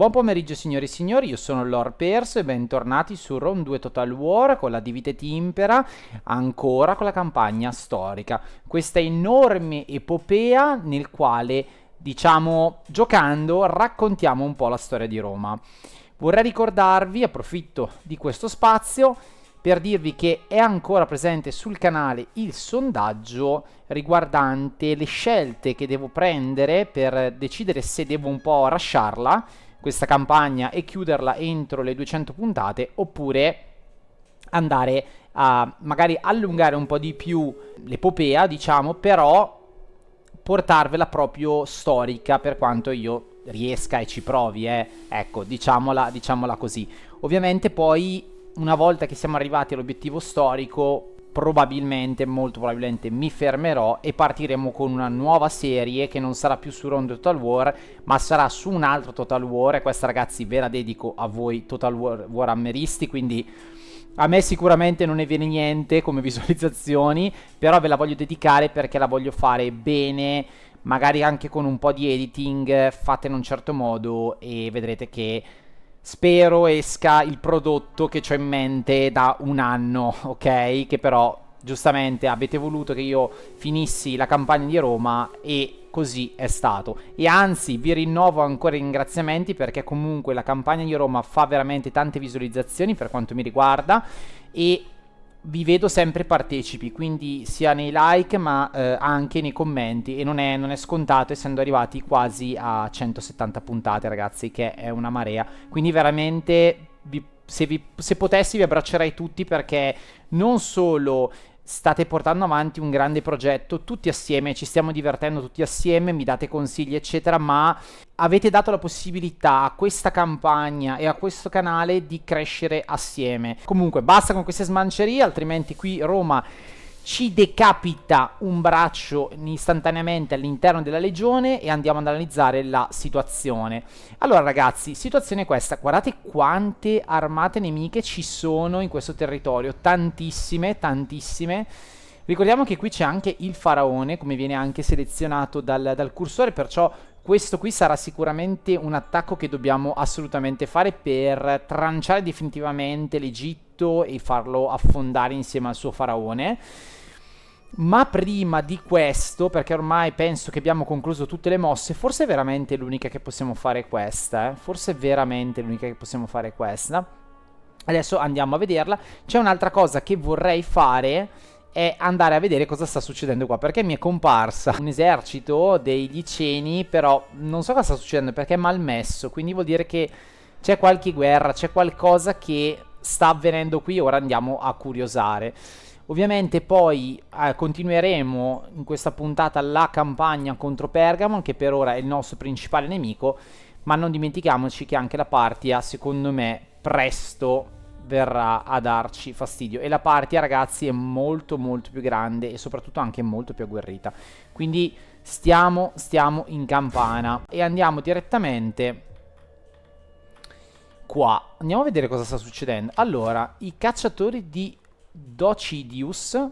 Buon pomeriggio signori e signori, io sono Lord Perso e bentornati su Rome 2 Total War con la Divide Impera, ancora con la campagna storica. Questa enorme epopea nel quale, diciamo, giocando, raccontiamo un po' la storia di Roma. Vorrei ricordarvi, approfitto di questo spazio, per dirvi che è ancora presente sul canale il sondaggio riguardante le scelte che devo prendere per decidere se devo un po' rasciarla, questa campagna, e chiuderla entro le 200 puntate, oppure andare a magari allungare un po' di più l'epopea, diciamo, però portarvela proprio storica per quanto io riesca e ci provi, ecco, diciamola così. Ovviamente poi, una volta che siamo arrivati all'obiettivo storico, probabilmente, molto probabilmente, mi fermerò e partiremo con una nuova serie che non sarà più su Round Total War, ma sarà su un altro Total War. E questa, ragazzi, ve la dedico a voi Total War ammeristi, quindi a me sicuramente non ne viene niente come visualizzazioni, però ve la voglio dedicare perché la voglio fare bene, magari anche con un po' di editing, fatta in un certo modo, e vedrete che spero esca il prodotto che ho in mente da un anno, ok? Che però giustamente avete voluto che io finissi la campagna di Roma e così è stato. E anzi, vi rinnovo ancora i ringraziamenti perché comunque la campagna di Roma fa veramente tante visualizzazioni per quanto mi riguarda, e vi vedo sempre partecipi, quindi sia nei like ma anche nei commenti, e non è scontato, essendo arrivati quasi a 170 puntate, ragazzi, che è una marea. Quindi veramente se potessi vi abbraccerei tutti, perché non solo state portando avanti un grande progetto tutti assieme, ci stiamo divertendo tutti assieme, mi date consigli eccetera, ma avete dato la possibilità a questa campagna e a questo canale di crescere assieme. Comunque basta con queste smancerie, altrimenti qui Roma ci decapita un braccio istantaneamente all'interno della legione, e andiamo ad analizzare la situazione. Allora ragazzi, situazione è questa: guardate quante armate nemiche ci sono in questo territorio, tantissime, tantissime. Ricordiamo che qui c'è anche il faraone, come viene anche selezionato dal cursore, perciò questo qui sarà sicuramente un attacco che dobbiamo assolutamente fare per tranciare definitivamente l'Egitto e farlo affondare insieme al suo faraone. Ma prima di questo, perché ormai penso che abbiamo concluso tutte le mosse, forse è veramente l'unica che possiamo fare questa, forse è veramente l'unica che possiamo fare questa. Adesso andiamo a vederla. C'è un'altra cosa che vorrei fare, è andare a vedere cosa sta succedendo qua, perché mi è comparsa un esercito dei Liceni, però non so cosa sta succedendo perché è malmesso, quindi vuol dire che c'è qualche guerra, c'è qualcosa che sta avvenendo qui. Ora andiamo a curiosare. Ovviamente poi continueremo in questa puntata la campagna contro Pergamon, che per ora è il nostro principale nemico, ma non dimentichiamoci che anche la Partia, secondo me, presto verrà a darci fastidio. E la Partia, ragazzi, è molto molto più grande e soprattutto anche molto più agguerrita. Quindi stiamo in campana e andiamo direttamente qua. Andiamo a vedere cosa sta succedendo. Allora, i cacciatori di Docidius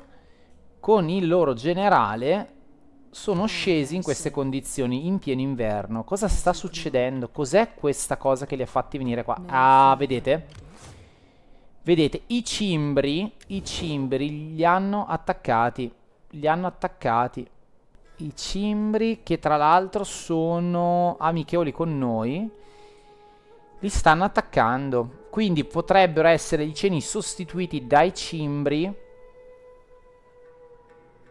con il loro generale sono scesi in queste condizioni in pieno inverno. Cosa sta succedendo? Cos'è questa cosa che li ha fatti venire qua? Ah, vedete? Vedete, i cimbri li hanno attaccati. Li hanno attaccati. I cimbri, che tra l'altro sono amichevoli con noi, li stanno attaccando. Quindi potrebbero essere i Liceni sostituiti dai cimbri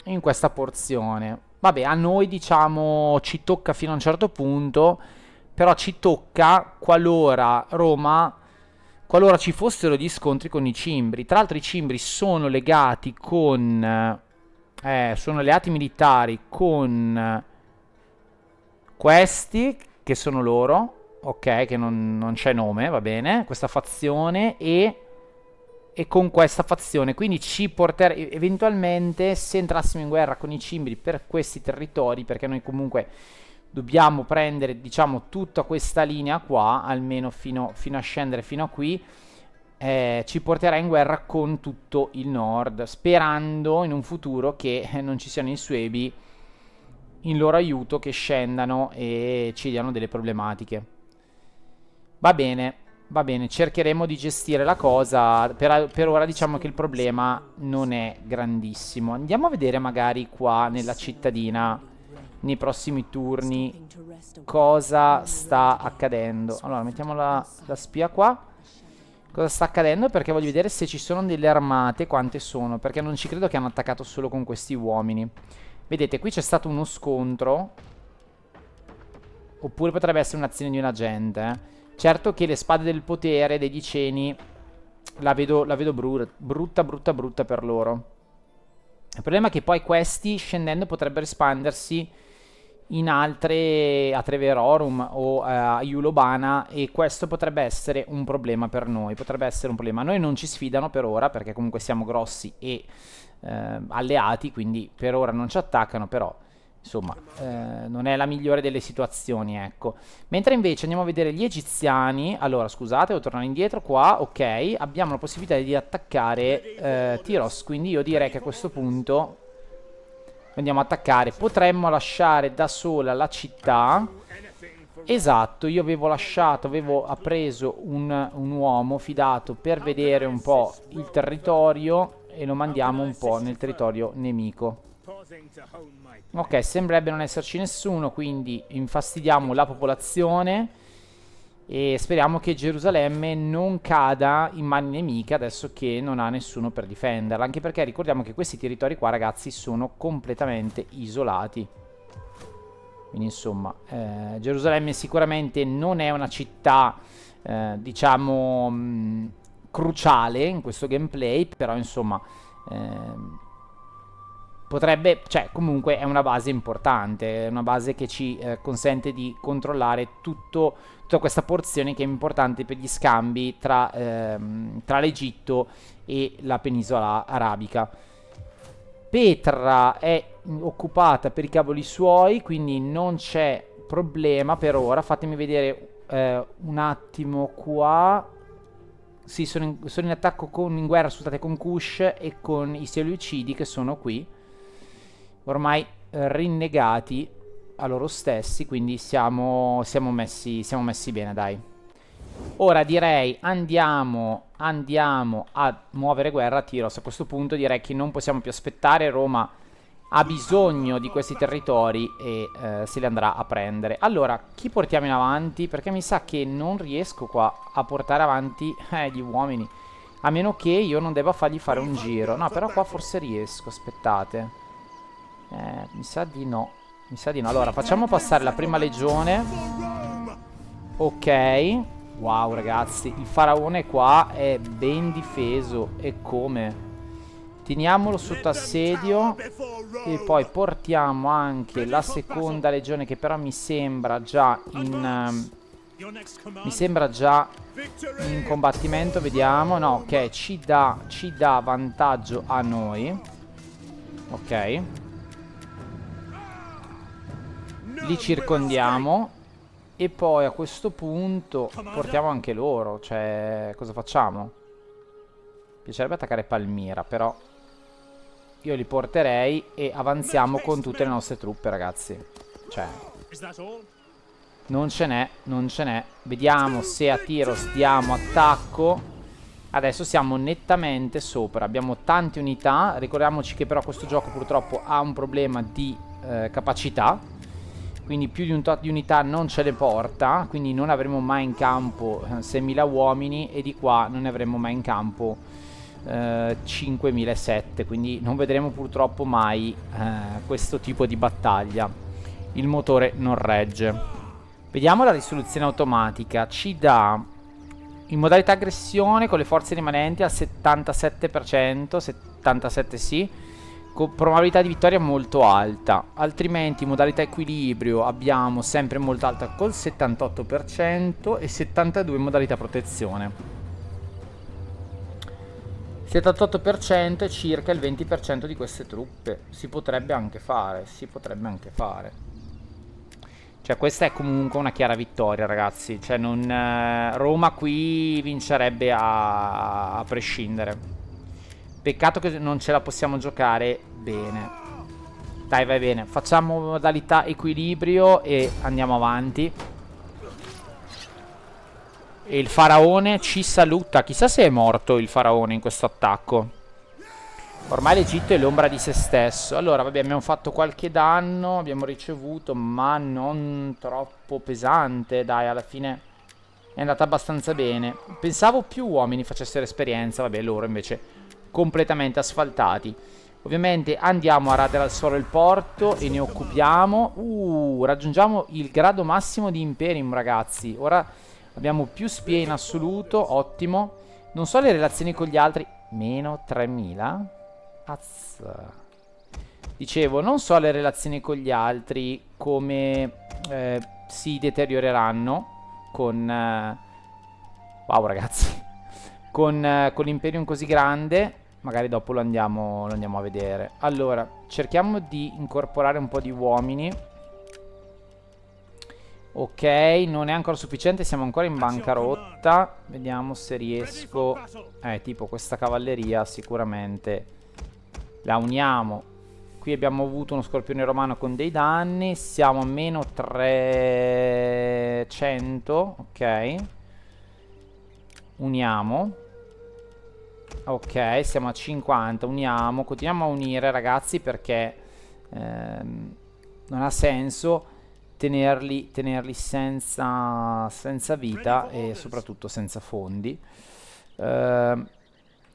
in questa porzione. Vabbè, a noi, diciamo, ci tocca fino a un certo punto, però ci tocca qualora ci fossero gli scontri con i cimbri. Tra l'altro i cimbri sono legati con sono alleati militari con questi, che sono loro, ok, che non c'è nome, va bene, questa fazione, e con questa fazione. Quindi ci porterebbe eventualmente, se entrassimo in guerra con i cimbri per questi territori, perché noi comunque dobbiamo prendere, diciamo, tutta questa linea qua, almeno fino a scendere fino a qui, ci porterà in guerra con tutto il nord, sperando in un futuro che non ci siano i Suebi in loro aiuto, che scendano e ci diano delle problematiche. Va bene, cercheremo di gestire la cosa. Per ora diciamo che il problema non è grandissimo. Andiamo a vedere magari qua nella cittadina, nei prossimi turni, cosa sta accadendo. Allora, mettiamo la spia qua. Cosa sta accadendo? Perché voglio vedere se ci sono delle armate, quante sono. Perché non ci credo che hanno attaccato solo con questi uomini. Vedete, qui c'è stato uno scontro. Oppure potrebbe essere un'azione di un agente, Certo che le spade del potere dei Diceni la vedo brutta per loro. Il problema è che poi questi, scendendo, potrebbero espandersi in altre, a Treverorum o a Iulobana, e questo potrebbe essere un problema per noi. Potrebbe essere un problema. Noi non ci sfidano per ora, perché comunque siamo grossi e alleati, quindi per ora non ci attaccano, però insomma non è la migliore delle situazioni, ecco. Mentre invece andiamo a vedere gli egiziani. Allora scusate, devo tornare indietro qua. Ok, abbiamo la possibilità di attaccare Tyros, quindi io direi che a questo punto andiamo a attaccare. Potremmo lasciare da sola la città. Esatto, io avevo appreso un uomo fidato per vedere un po' il territorio, e lo mandiamo un po' nel territorio nemico. Ok, sembrerebbe non esserci nessuno, quindi infastidiamo la popolazione e speriamo che Gerusalemme non cada in mani nemiche adesso che non ha nessuno per difenderla. Anche perché ricordiamo che questi territori qua, ragazzi, sono completamente isolati. Quindi insomma, Gerusalemme sicuramente non è una città, diciamo, cruciale in questo gameplay, però insomma potrebbe, cioè comunque è una base importante, è una base che ci consente di controllare tutta questa porzione che è importante per gli scambi tra l'Egitto e la penisola arabica. Petra è occupata per i cavoli suoi, quindi non c'è problema per ora. Fatemi vedere un attimo qua. Sì, sono in attacco in guerra, scusate, con Kush e con i Seleucidi, che sono qui ormai rinnegati a loro stessi, quindi siamo messi bene, dai. Ora direi andiamo a muovere guerra a Tyros. A questo punto direi che non possiamo più aspettare. Roma ha bisogno di questi territori e se li andrà a prendere. Allora, chi portiamo in avanti? Perché mi sa che non riesco qua a portare avanti gli uomini, a meno che io non debba fargli fare un giro. No, però qua forse riesco, aspettate. Mi sa di no. Mi sa di no. Allora, facciamo passare la prima legione. Ok. Wow, ragazzi, il faraone qua è ben difeso. E come? Teniamolo sotto assedio. E poi portiamo anche la seconda legione, che però mi sembra già in combattimento. Vediamo. No, ok, ci dà vantaggio a noi. Ok. Li circondiamo. E poi a questo punto portiamo anche loro. Cioè, cosa facciamo? Mi piacerebbe attaccare Palmira, però io li porterei e avanziamo con tutte le nostre truppe, ragazzi. Cioè, non ce n'è. Vediamo se a Tyros diamo attacco. Adesso siamo nettamente sopra. Abbiamo tante unità. Ricordiamoci che però questo gioco purtroppo ha un problema di capacità. Quindi più di unità non ce le porta. Quindi non avremo mai in campo 6.000 uomini. E di qua non ne avremo mai in campo 5.007. Quindi non vedremo purtroppo mai questo tipo di battaglia. Il motore non regge. Vediamo la risoluzione automatica. Ci dà in modalità aggressione con le forze rimanenti al 77%. 77 sì, con probabilità di vittoria molto alta. Altrimenti modalità equilibrio abbiamo sempre molto alta col 78% e 72 in modalità protezione. 78% è circa il 20% di queste truppe. Si potrebbe anche fare. Cioè questa è comunque una chiara vittoria, ragazzi. Cioè Roma qui vincerebbe a prescindere. Peccato che non ce la possiamo giocare bene. Dai, vai bene. Facciamo modalità equilibrio e andiamo avanti. E il faraone ci saluta. Chissà se è morto il faraone in questo attacco. Ormai l'Egitto è l'ombra di se stesso. Allora, vabbè, abbiamo fatto qualche danno, abbiamo ricevuto, ma non troppo pesante. Dai, alla fine è andata abbastanza bene. Pensavo più uomini facessero esperienza, vabbè, loro invece completamente asfaltati. Ovviamente andiamo a radere al suolo il porto e ne occupiamo. Raggiungiamo il grado massimo di Imperium, ragazzi. Ora abbiamo più spie in assoluto, ottimo. Non so le relazioni con gli altri. Meno 3000? Dicevo, non so le relazioni con gli altri come si deterioreranno con... wow, ragazzi. Con l'Imperium così grande. Magari dopo lo andiamo a vedere. Allora, cerchiamo di incorporare un po' di uomini. Ok, non è ancora sufficiente, siamo ancora in bancarotta. Vediamo se riesco. Tipo questa cavalleria sicuramente la uniamo. Qui abbiamo avuto uno scorpione romano con dei danni. Siamo a meno 300. Ok. Uniamo. Ok, siamo a 50. Uniamo. Continuiamo a unire, ragazzi, perché non ha senso tenerli senza vita e soprattutto senza fondi.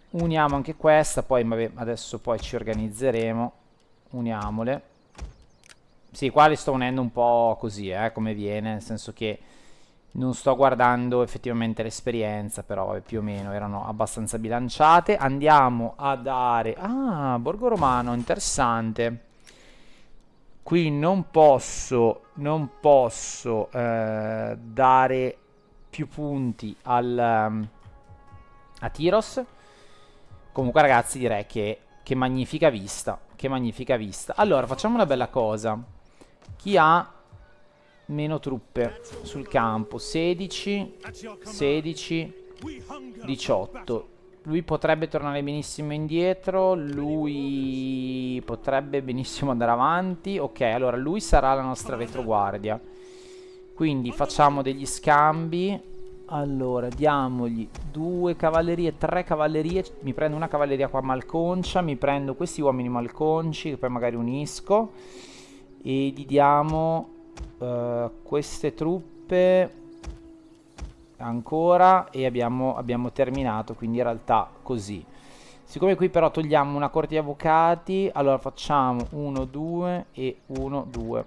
Uniamo anche questa. Poi vabbè, adesso poi ci organizzeremo. Uniamole. Sì, qua li sto unendo un po' così, come viene, nel senso che non sto guardando effettivamente l'esperienza, però vabbè, più o meno erano abbastanza bilanciate. Andiamo a dare... Ah, Borgo Romano, interessante. Qui non posso dare più punti a Tyros. Comunque, ragazzi, direi che magnifica vista. Che magnifica vista. Allora, facciamo una bella cosa. Chi ha meno truppe sul campo? 16, 16, 18. Lui potrebbe tornare benissimo indietro. Lui potrebbe benissimo andare avanti. Ok, allora lui sarà la nostra retroguardia. Quindi facciamo degli scambi. Allora, diamogli 2 cavallerie, 3 cavallerie. Mi prendo una cavalleria qua malconcia. Mi prendo questi uomini malconci che poi magari unisco. E gli diamo queste truppe ancora. E abbiamo terminato. Quindi in realtà così. Siccome qui però togliamo una corte di avvocati, allora facciamo 1, 2 e 1, 2.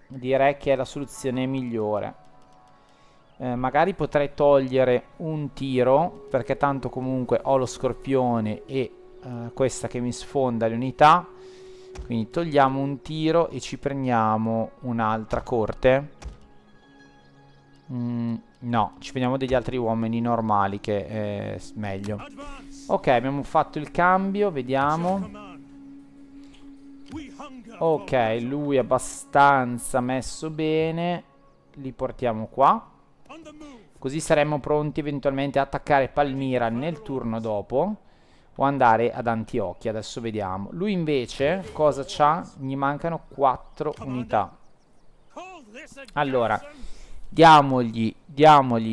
Direi che è la soluzione migliore. Magari potrei togliere un tiro, perché tanto comunque ho lo scorpione e questa che mi sfonda le unità. Quindi togliamo un tiro e ci prendiamo un'altra corte. No, ci prendiamo degli altri uomini normali, che è meglio. Ok, abbiamo fatto il cambio, vediamo. Ok, lui è abbastanza messo bene. Li portiamo qua. Così saremmo pronti eventualmente a attaccare Palmira nel turno dopo o andare ad Antiochia. Adesso vediamo. Lui invece cosa c'ha? Gli mancano 4 unità. Allora, diamogli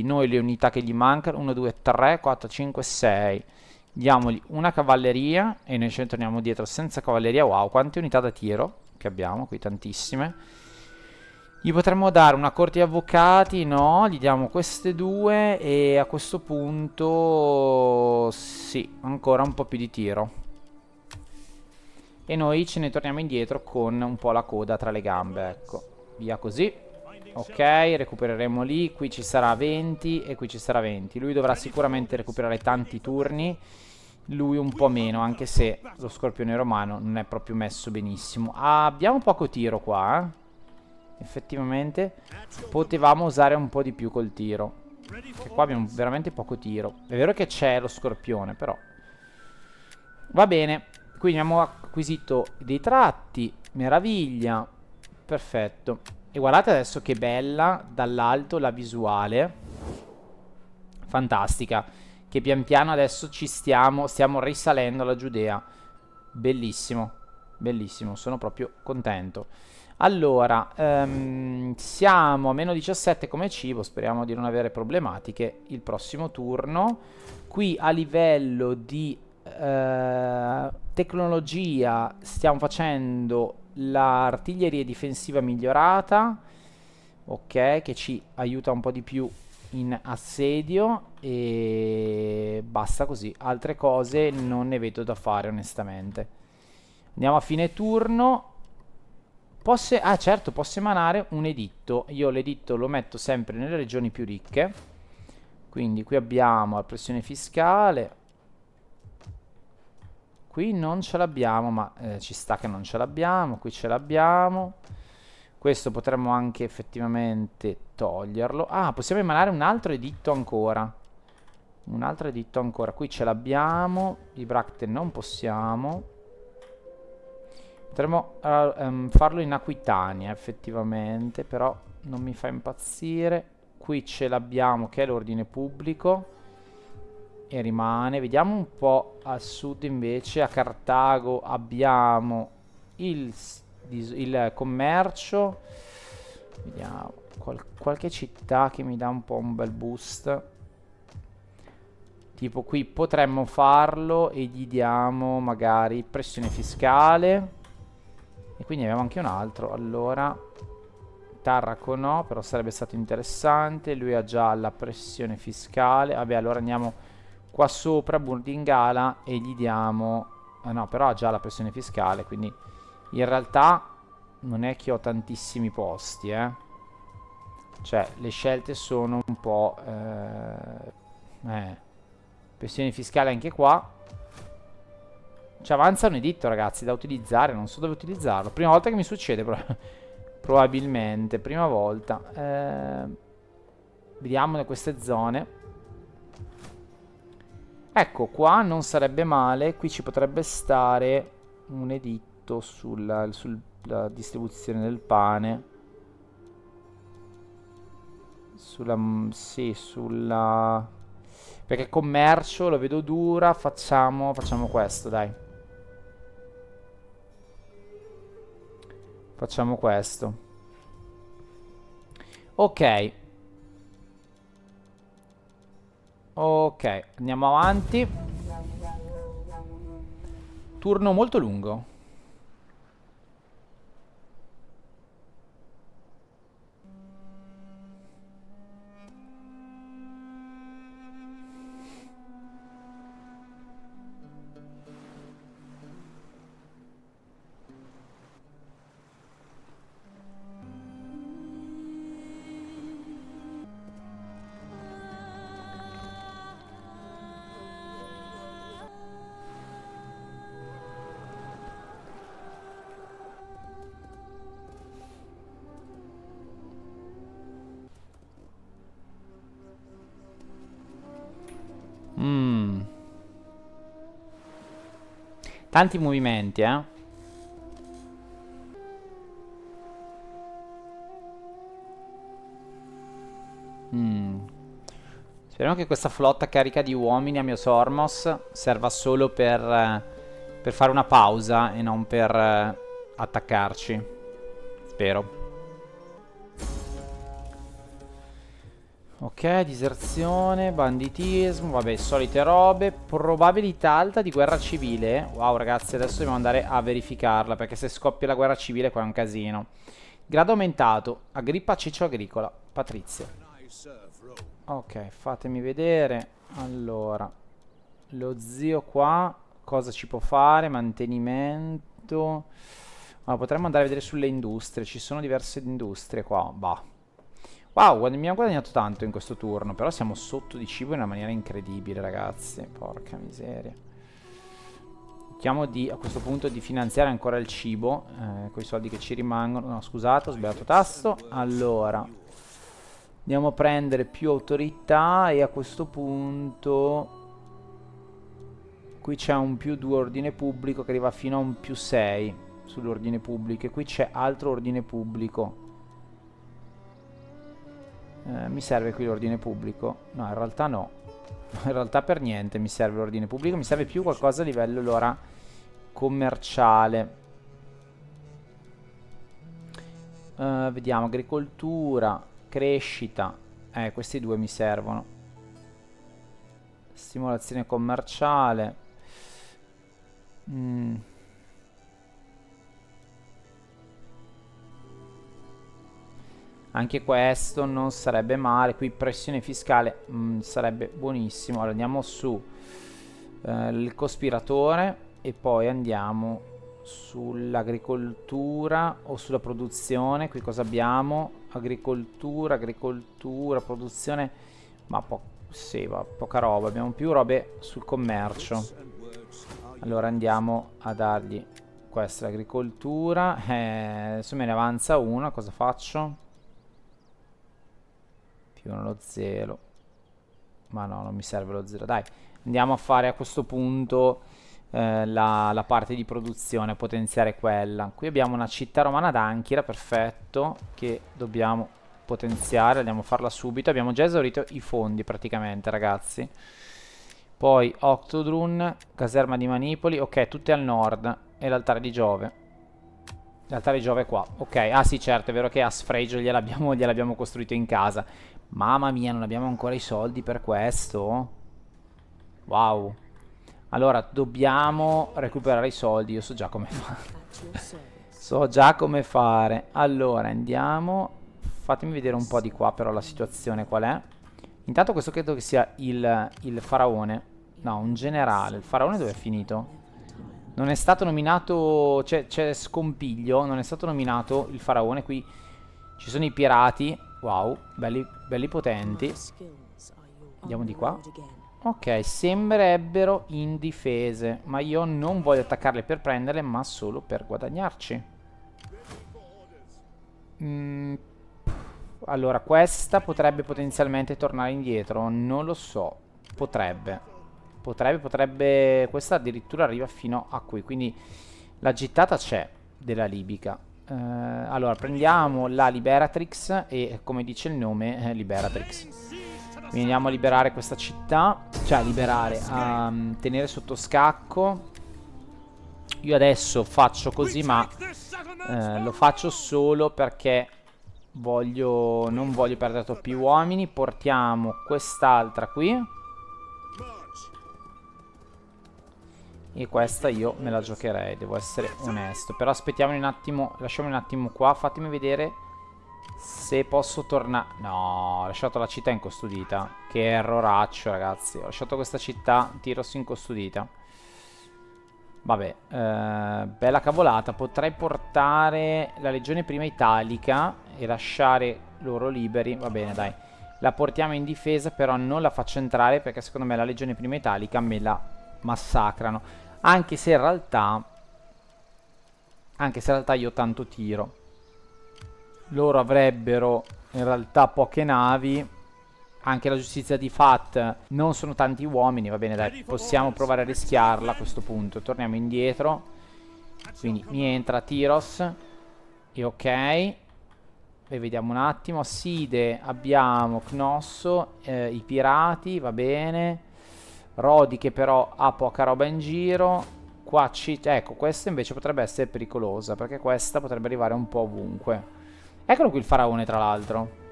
noi le unità che gli mancano. 1, 2, 3, 4, 5, 6. Diamogli una cavalleria e noi ce ne torniamo dietro senza cavalleria. Wow, quante unità da tiro che abbiamo qui, tantissime. Gli potremmo dare una corte di avvocati, no, gli diamo queste 2 e a questo punto sì, ancora un po' più di tiro. E noi ce ne torniamo indietro con un po' la coda tra le gambe, ecco, via così. Ok, recupereremo lì, qui ci sarà 20 e qui ci sarà 20. Lui dovrà sicuramente recuperare tanti turni, lui un po' meno, anche se lo scorpione romano non è proprio messo benissimo. Abbiamo poco tiro qua, effettivamente potevamo usare un po' di più col tiro, che qua abbiamo veramente poco tiro. È vero che c'è lo scorpione, però va bene. Quindi abbiamo acquisito dei tratti, meraviglia, perfetto. E guardate adesso che bella dall'alto la visuale, fantastica, che pian piano adesso stiamo risalendo alla Giudea. Bellissimo, bellissimo, sono proprio contento. Allora, siamo a meno 17 come cibo, speriamo di non avere problematiche il prossimo turno. Qui a livello di tecnologia stiamo facendo l'artiglieria difensiva migliorata, ok, che ci aiuta un po' di più in assedio e basta così. Altre cose non ne vedo da fare onestamente. Andiamo a fine turno. Certo, posso emanare un editto. Io l'editto lo metto sempre nelle regioni più ricche. Quindi qui abbiamo la pressione fiscale. Qui non ce l'abbiamo, ma ci sta che non ce l'abbiamo. Qui ce l'abbiamo. Questo potremmo anche effettivamente toglierlo. Ah, possiamo emanare un altro editto ancora. Un altro editto ancora. Qui ce l'abbiamo. I Bracte non possiamo. Potremmo farlo in Aquitania effettivamente, però non mi fa impazzire. Qui ce l'abbiamo che è l'ordine pubblico e rimane. Vediamo un po' a sud invece, a Cartago abbiamo il commercio. Vediamo qualche città che mi dà un po' un bel boost. Tipo qui potremmo farlo e gli diamo magari pressione fiscale. E quindi abbiamo anche un altro. Allora, Tarraco no, però sarebbe stato interessante. Lui ha già la pressione fiscale. Vabbè, allora andiamo qua sopra, Burdingala, e gli diamo... no, però ha già la pressione fiscale, quindi in realtà non è che ho tantissimi posti, Cioè, le scelte sono un po'... pressione fiscale anche qua. Ci avanza un editto, ragazzi, da utilizzare. Non so dove utilizzarlo. Prima volta che mi succede, probabilmente. Prima volta. Vediamo queste zone. Ecco, qua non sarebbe male. Qui ci potrebbe stare un editto sulla distribuzione del pane. Sì, sulla... Perché commercio lo vedo dura. Facciamo questo, dai. Facciamo questo. Ok. Ok, andiamo avanti. Turno molto lungo. Mm. Tanti movimenti, eh. Mm. Speriamo che questa flotta carica di uomini a mio Sormos serva solo per fare una pausa e non per attaccarci. Spero. Ok, diserzione, banditismo, vabbè, solite robe. Probabilità alta di guerra civile. Wow, ragazzi, adesso dobbiamo andare a verificarla, perché se scoppia la guerra civile qua è un casino. Grado aumentato. Agrippa Ciccio Agricola. Patrizia. Ok, fatemi vedere. Allora, lo zio qua cosa ci può fare? Mantenimento. Ma potremmo andare a vedere sulle industrie. Ci sono diverse industrie qua. Bah. Wow, abbiamo guadagnato tanto in questo turno. Però siamo sotto di cibo in una maniera incredibile, ragazzi. Porca miseria. Cerchiamo a questo punto di finanziare ancora il cibo. Con i soldi che ci rimangono. No, scusate, ho sbagliato tasto. Allora, andiamo a prendere più autorità. E a questo punto qui c'è un più 2 ordine pubblico che arriva fino a un più 6 sull'ordine pubblico. E qui c'è altro ordine pubblico. Mi serve qui l'ordine pubblico? No, in realtà no. In realtà per niente mi serve l'ordine pubblico. Mi serve più qualcosa a livello allora commerciale. Vediamo, agricoltura, crescita. Questi due mi servono. Stimolazione commerciale. Anche questo non sarebbe male. Qui pressione fiscale sarebbe buonissimo. Allora andiamo su il cospiratore e poi andiamo sull'agricoltura o sulla produzione. Qui cosa abbiamo? Agricoltura, produzione, ma sì, poca roba. Abbiamo più robe sul commercio. Allora andiamo a dargli questa agricoltura. Adesso me ne avanza una, cosa faccio? Più uno lo 0. Ma no, non mi serve lo 0. Dai, andiamo a fare a questo punto la parte di produzione, potenziare quella. Qui abbiamo una città romana d'Anchira, perfetto, che dobbiamo potenziare. Andiamo a farla subito. Abbiamo già esaurito i fondi praticamente, ragazzi. Poi Octodrun, caserma di Manipoli. Ok, tutte al nord. E l'altare di Giove. L'altare di Giove è qua. Ok, ah sì, certo, è vero che a Sfregio gliel'abbiamo costruito in casa. Mamma mia, non abbiamo ancora i soldi per questo? Wow. Allora, dobbiamo recuperare i soldi. Io so già come fare. So già come fare. Allora, andiamo. Fatemi vedere un po' di qua però la situazione qual è. Intanto questo credo che sia il faraone. No, un generale. Il faraone dove è finito? Non è stato nominato. C'è scompiglio. Non è stato nominato il faraone. Qui ci sono i pirati. Wow, belli potenti. Andiamo di qua. Ok, sembrerebbero indifese, ma io non voglio attaccarle per prenderle, ma solo per guadagnarci. Allora, questa potrebbe potenzialmente tornare indietro, non lo so. Potrebbe. Questa addirittura arriva fino a qui, quindi la gittata c'è della libica. Allora, prendiamo la Liberatrix e, come dice il nome, Liberatrix. Quindi andiamo a liberare questa città, cioè a liberare, a tenere sotto scacco. Io adesso faccio così, ma lo faccio solo perché non voglio perdere troppi uomini. Portiamo quest'altra qui. E questa io me la giocherei, devo essere onesto. Però aspettiamo un attimo, lasciamo un attimo qua, fatemi vedere se posso tornare. No, ho lasciato la città incustodita. Che erroraccio, ragazzi. Ho lasciato questa città, Tyros incustodita. Vabbè, bella cavolata. Potrei portare la legione prima italica e lasciare loro liberi. Va bene, dai. La portiamo in difesa, però non la faccio entrare perché secondo me la legione prima italica me la massacrano. Anche se in realtà io tanto tiro. Loro avrebbero in realtà poche navi. Anche la giustizia di Fat non sono tanti uomini. Va bene, dai, possiamo provare a rischiarla a questo punto. Torniamo indietro. Quindi mi entra Tyros. E ok. E vediamo un attimo. Side abbiamo Cnosso, i pirati, va bene. Rodi che però ha poca roba in giro. Qua ecco, questa invece potrebbe essere pericolosa, perché questa potrebbe arrivare un po' ovunque. Eccolo qui il faraone, tra l'altro.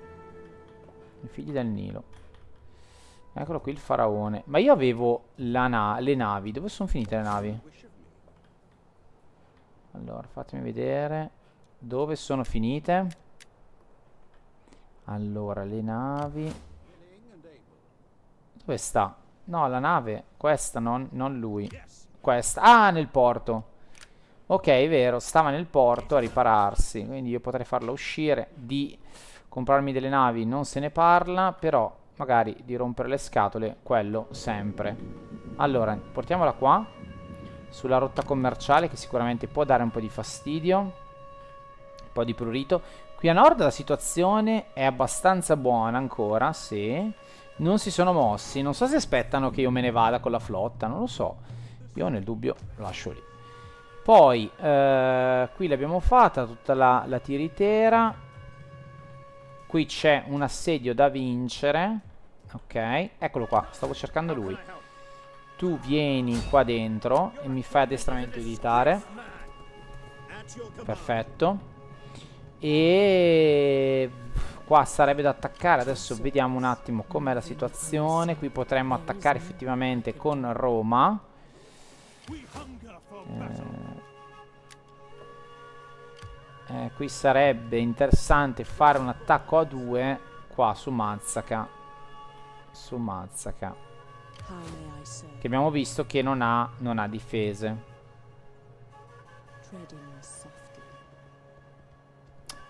I figli del Nilo. Eccolo qui il faraone. Ma io avevo le navi. Dove sono finite le navi? Allora, fatemi vedere. Dove sono finite? Allora, le navi. Dove sta? No, la nave. Questa, non lui. Questa. Ah, nel porto. Ok, è vero. Stava nel porto a ripararsi. Quindi io potrei farla uscire. Di comprarmi delle navi non se ne parla. Però magari di rompere le scatole, quello sempre. Allora, portiamola qua. Sulla rotta commerciale, che sicuramente può dare un po' di fastidio. Un po' di prurito. Qui a nord la situazione è abbastanza buona ancora, sì. Non si sono mossi. Non so se aspettano che io me ne vada con la flotta. Non lo so. Io nel dubbio lascio lì. Poi qui l'abbiamo fatta tutta la tiritera. Qui c'è un assedio da vincere. Ok. Eccolo qua. Stavo cercando lui. Tu vieni qua dentro e mi fai addestramento militare. Perfetto. E qua sarebbe da attaccare. Adesso vediamo un attimo com'è la situazione. Qui potremmo attaccare effettivamente con Roma. Qui sarebbe interessante fare un attacco a 2 qua su Mazzaca. Su Mazzaca, che abbiamo visto che non ha difese.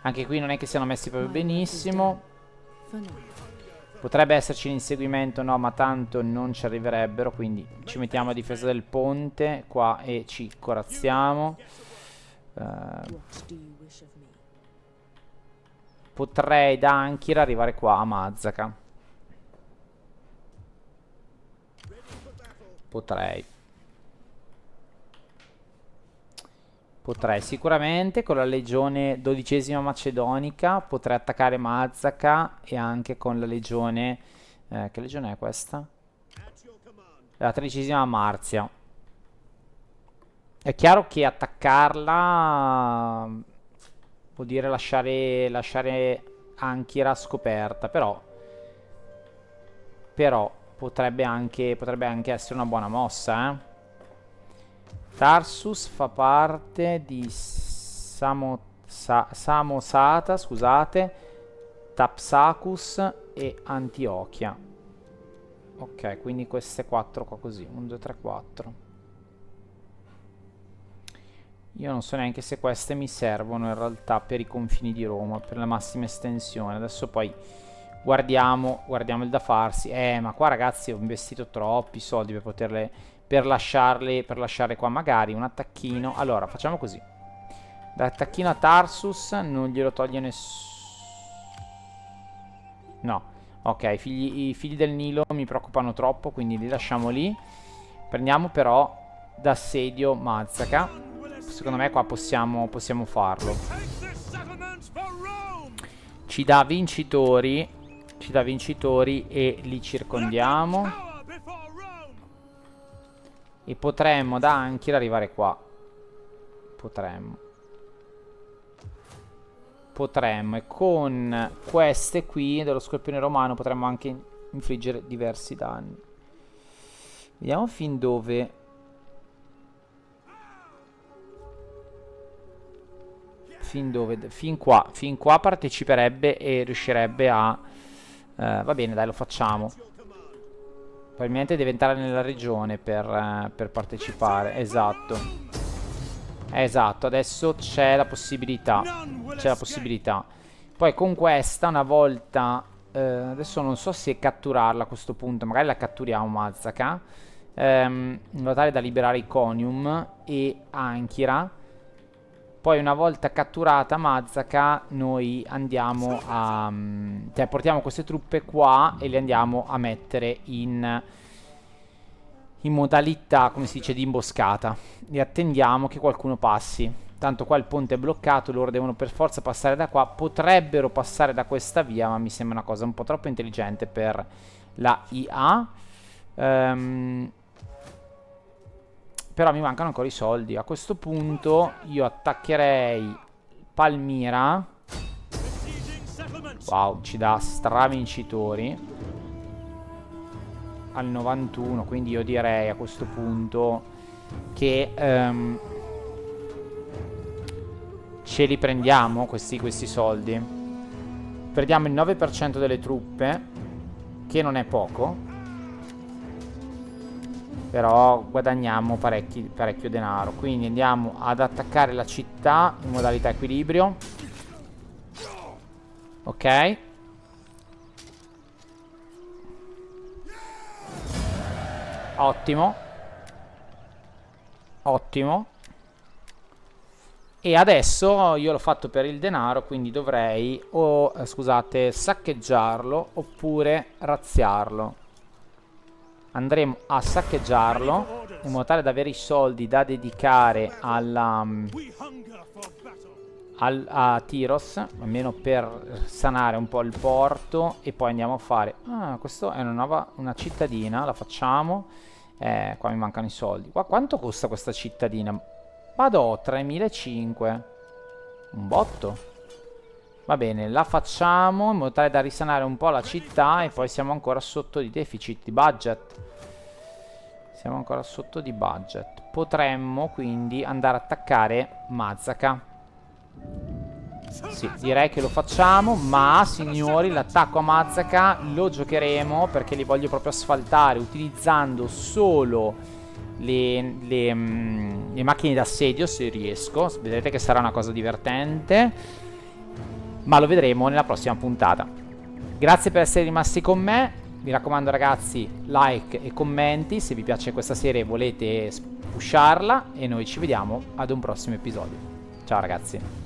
Anche qui non è che siano messi proprio benissimo. Potrebbe esserci l'inseguimento, no, ma tanto non ci arriverebbero. Quindi ci mettiamo a difesa del ponte qua e ci corazziamo. Potrei da Anchira arrivare qua a Mazzaca. Potrei sicuramente con la legione 12ª macedonica potrei attaccare Mazzaca, e anche con la legione che legione è questa? La 13ª Marzia. È chiaro che attaccarla vuol dire lasciare Anchira scoperta, però potrebbe anche essere una buona mossa, eh. Tarsus fa parte di Samosata, scusate, Tapsacus e Antiochia. Ok, quindi queste 4 qua così, 1, 2, 3, 4. Io non so neanche se queste mi servono in realtà per i confini di Roma, per la massima estensione. Adesso poi guardiamo il da farsi. Ma qua ragazzi ho investito troppi soldi per poterle, per lasciare qua magari un attacchino. Allora facciamo così: l'attacchino a Tarsus non glielo toglie nessuno. No, ok, i figli del Nilo mi preoccupano troppo, quindi li lasciamo lì. Prendiamo però d'assedio Mazzaca. Secondo me qua possiamo farlo. Ci dà vincitori e li circondiamo. E potremmo da Anchira arrivare qua. Potremmo, e con queste qui dello scorpione romano potremmo anche infliggere diversi danni. Vediamo fin dove. Fin qua parteciperebbe e riuscirebbe a va bene, dai, lo facciamo. Probabilmente deve entrare nella regione per partecipare. Esatto, adesso c'è la possibilità. Poi con questa, una volta adesso non so se catturarla a questo punto. Magari la catturiamo Mazzaca, in modo tale da liberare Iconium e Anchira. Poi una volta catturata Mazzaca noi andiamo a cioè portiamo queste truppe qua e le andiamo a mettere in modalità, come si dice, di imboscata, e attendiamo che qualcuno passi. Tanto qua il ponte è bloccato, loro devono per forza passare da qua. Potrebbero passare da questa via, ma mi sembra una cosa un po' troppo intelligente per la IA. Però mi mancano ancora i soldi. A questo punto io attaccherei Palmira. Wow, ci dà stravincitori al 91. Quindi io direi a questo punto che ce li prendiamo questi soldi. Perdiamo il 9% delle truppe, che non è poco, però guadagniamo parecchio denaro. Quindi andiamo ad attaccare la città in modalità equilibrio. Ok, ottimo. E adesso io l'ho fatto per il denaro, quindi dovrei scusate, saccheggiarlo oppure razziarlo. Andremo a saccheggiarlo in modo tale da avere i soldi da dedicare a Tyros, almeno per sanare un po' il porto. E poi andiamo a fare questo è una cittadina, la facciamo. Qua mi mancano i soldi. Qua quanto costa questa cittadina? Vado 3.500. Un botto. Va bene, la facciamo in modo tale da risanare un po' la città e poi siamo ancora sotto di deficit di budget. Siamo ancora sotto di budget. Potremmo quindi andare a attaccare Mazaka. Sì, direi che lo facciamo, ma signori, l'attacco a Mazaka lo giocheremo perché li voglio proprio asfaltare utilizzando solo le macchine d'assedio, se riesco. Vedrete che sarà una cosa divertente, ma lo vedremo nella prossima puntata. Grazie per essere rimasti con me. Mi raccomando ragazzi, like e commenti se vi piace questa serie e volete pusharla, e noi ci vediamo ad un prossimo episodio. Ciao ragazzi.